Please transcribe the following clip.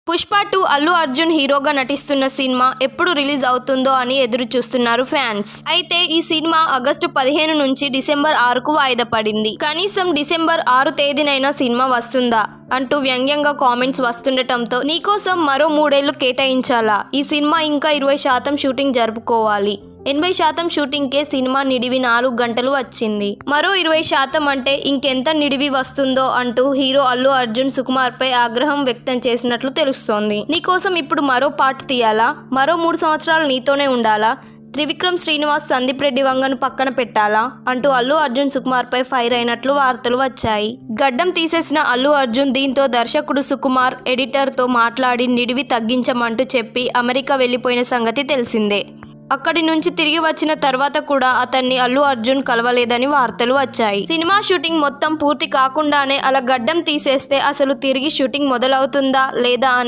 పుష్ప 2 అల్లు అర్జున్ హీరోగా నటిస్తున్న సినిమా ఎప్పుడు రిలీజ్ అవుతుందో అని ఎదురు చూస్తున్నారు ఫ్యాన్స్. అయితే ఈ సినిమా ఆగస్టు 15 నుంచి డిసెంబర్ 6కు వాయిదా పడింది. కనీసం డిసెంబర్ 6 తేదీనైనా సినిమా వస్తుందా అంటూ వ్యంగ్యంగా కామెంట్స్ వస్తుండటంతో నీకోసం మరో 3 ఏళ్లు కేటాయించాలా, ఈ సినిమా ఇంకా 20% షూటింగ్ జరుపుకోవాలి, 80% షూటింగ్కే సినిమా నిడివి 4 గంటలు వచ్చింది, మరో 20% అంటే ఇంకెంత నిడివి వస్తుందో అంటూ హీరో అల్లు అర్జున్ సుకుమార్పై ఆగ్రహం వ్యక్తం చేసినట్లు తెలుస్తోంది. నీకోసం ఇప్పుడు మరో పార్ట్ తీయాలా, మరో 3 సంవత్సరాలు నీతోనే ఉండాలా, త్రివిక్రమ్ శ్రీనివాస్ సందీప్ రెడ్డి వంగను పక్కన పెట్టాలా అంటూ అల్లు అర్జున్ సుకుమార్పై ఫైర్ అయినట్లు వార్తలు వచ్చాయి. గడ్డం తీసేసిన అల్లు అర్జున్ దీంతో దర్శకుడు సుకుమార్ ఎడిటర్తో మాట్లాడి నిడివి తగ్గించమంటూ చెప్పి అమెరికా వెళ్లిపోయిన సంగతి తెలిసిందే. అక్కడి నుంచి తిరిగి వచ్చిన తర్వాత కూడా అతన్ని అల్లు అర్జున్ కలవలేదని వార్తలు వచ్చాయి. సినిమా షూటింగ్ మొత్తం పూర్తి కాకుండానే అలా గడ్డం తీసేస్తే అసలు తిరిగి షూటింగ్ మొదలవుతుందా లేదా అనే